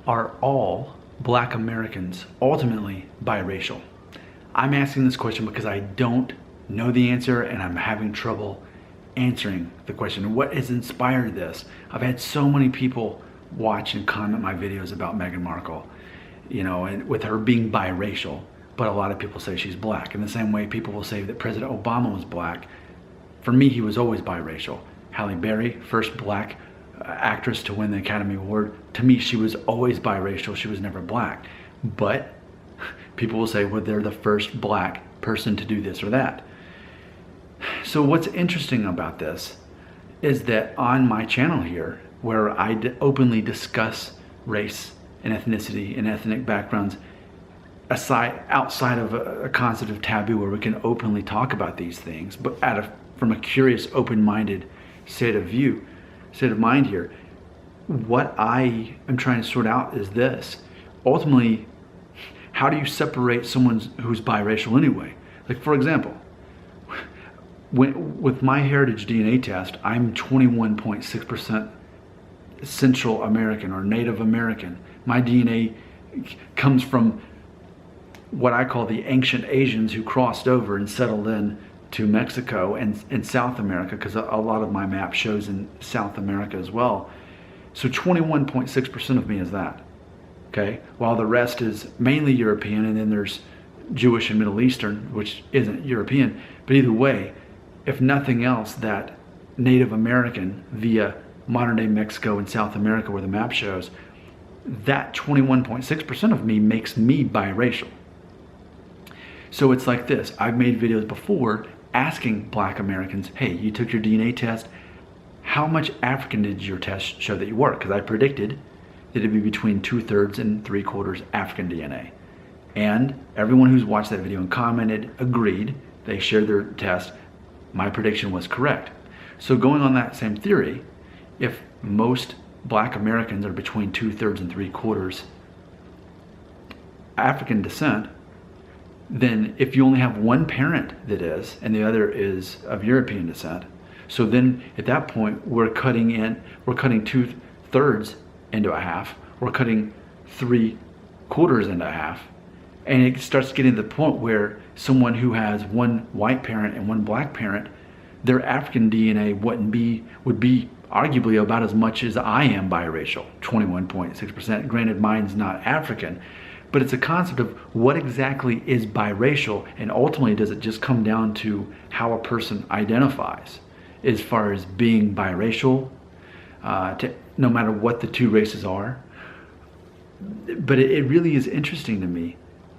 Are all Black Americans ultimately biracial? I'm asking this question because I don't know the answer and I'm having trouble answering the question. What has inspired this? I've had so many people watch and comment my videos about Meghan Markle, you know, and with her being biracial, but a lot of people say she's black. In the same way people will say that President Obama was black. For me, he was always biracial. Halle Berry, first black actress to win the Academy Award. To me, she was always biracial. She was never black. But people will say, well, they're the first black person to do this or that. So what's interesting about this is that on my channel here, where I openly discuss race and ethnicity and ethnic backgrounds, outside of a concept of taboo where we can openly talk about these things, but from a curious, open-minded state of mind here, what I am trying to sort out is this. Ultimately, how do you separate someone who's biracial anyway? Like, for example, with my heritage DNA test, I'm 21.6% Central American or Native American. My DNA comes from what I call the ancient Asians who crossed over and settled in to Mexico and South America, because a lot of my map shows in South America as well. So 21.6% of me is that, okay? While the rest is mainly European, and then there's Jewish and Middle Eastern, which isn't European. But either way, if nothing else, that Native American via modern day Mexico and South America where the map shows, that 21.6% of me makes me biracial. So it's like this. I've made videos before asking Black Americans, hey, you took your DNA test. How much African did your test show that you were? Because I predicted that it'd be between 2/3 and 3/4 African DNA. And everyone who's watched that video and commented agreed. They shared their test. My prediction was correct. So going on that same theory, if most Black Americans are between 2/3 and 3/4 African descent, then if you only have one parent that is, and the other is of European descent, so then at that point we're cutting 2/3 into a half, we're cutting 3/4 into a half, and it starts getting to the point where someone who has one white parent and one black parent, their African DNA would be arguably about as much as I am biracial, 21.6%. Granted, mine's not African, but it's a concept of what exactly is biracial, and ultimately does it just come down to how a person identifies as far as being biracial, no matter what the two races are. But it really is interesting to me,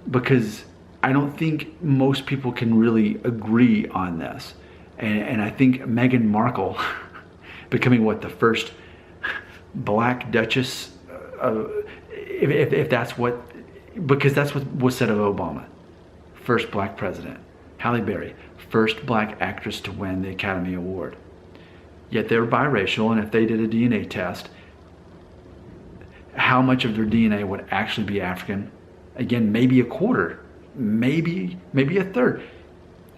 because I don't think most people can really agree on this. And I think Meghan Markle becoming the first black duchess, if that's what, because that's what was said of Obama, first black president. Halle Berry, first black actress to win the Academy Award. Yet they're biracial, and if they did a DNA test, how much of their DNA would actually be African? Again, maybe 1/4, maybe 1/3,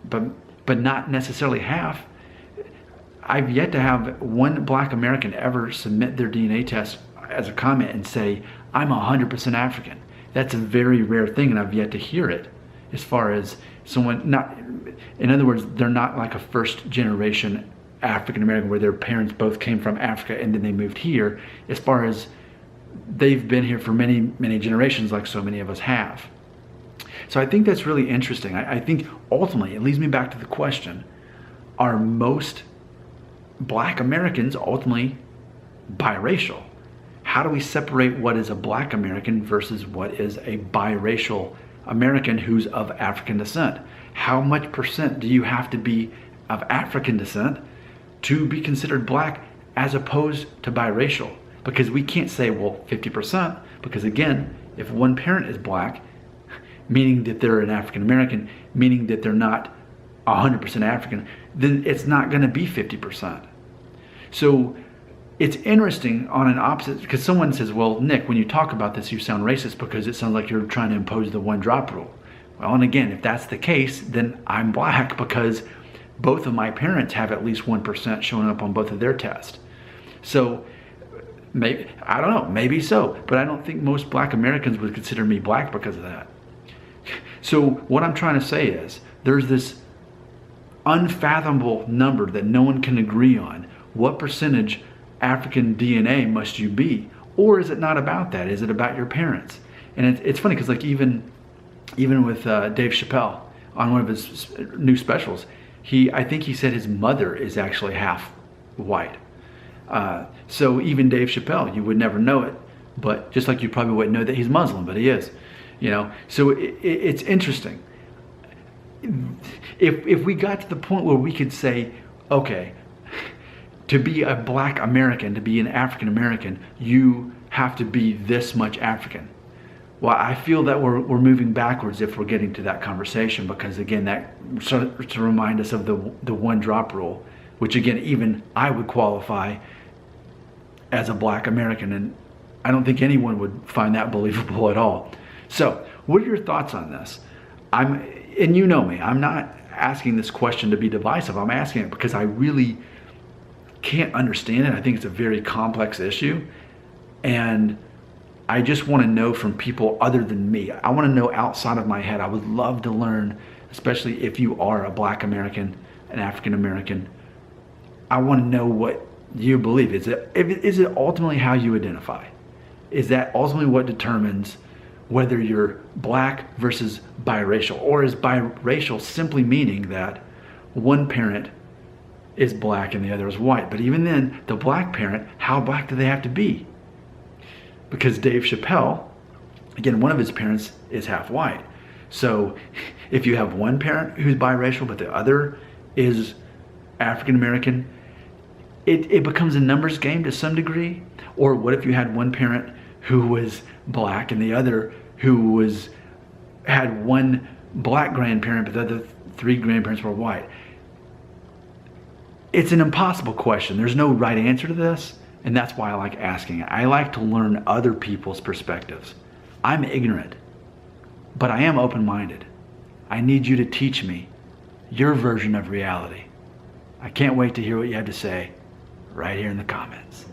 but not necessarily half. I've yet to have one Black American ever submit their DNA test as a comment and say, I'm 100% African. That's a very rare thing, and I've yet to hear it. As far as someone not, in other words, they're not like a first generation African American where their parents both came from Africa and then they moved here. As far as they've been here for many, many generations, like so many of us have. So I think that's really interesting. I think ultimately it leads me back to the question, are most Black Americans ultimately biracial? How do we separate what is a Black American versus what is a biracial American who's of African descent? How much percent do you have to be of African descent to be considered black as opposed to biracial? Because we can't say, well, 50%, because again, if one parent is black, meaning that they're an African American, meaning that they're not 100% African, then it's not going to be 50%. So it's interesting on an opposite, because someone says, well, Nick, when you talk about this, you sound racist because it sounds like you're trying to impose the one drop rule. Well, and again, if that's the case, then I'm black because both of my parents have at least 1% showing up on both of their tests. So Maybe, I don't know, maybe so, but I don't think most black Americans would consider me black because of that. So what I'm trying to say is there's this unfathomable number that no one can agree on. What percentage African DNA must you be? Or is it not about that? Is it about your parents? And it's funny because like even with Dave Chappelle on one of his new specials, I think he said his mother is actually half white. So even Dave Chappelle, you would never know it, but just like you probably wouldn't know that he's Muslim, but he is, So it's interesting. If we got to the point where we could say, okay, to be a black American, to be an African American, you have to be this much African. Well, I feel that we're moving backwards if we're getting to that conversation, because again, that starts to remind us of the one drop rule, which again, even I would qualify as a black American, and I don't think anyone would find that believable at all. So what are your thoughts on this? And you know me, I'm not asking this question to be divisive. I'm asking it because I really can't understand it. I think it's a very complex issue, and I just want to know from people other than me. I want to know outside of my head. I would love to learn, especially if you are a black American, an African American. I want to know what you believe. Is it ultimately how you identify? Is that ultimately what determines whether you're black versus biracial? Or is biracial simply meaning that one parent is black and the other is white? But even then, the black parent, how black do they have to be? Because Dave Chappelle, again, one of his parents is half white. So if you have one parent who's biracial but the other is African American, it becomes a numbers game to some degree. Or what if you had one parent who was black and the other who had one black grandparent but the other three grandparents were white? It's an impossible question. There's no right answer to this, and that's why I like asking it. I like to learn other people's perspectives. I'm ignorant, but I am open-minded. I need you to teach me your version of reality. I can't wait to hear what you have to say right here in the comments.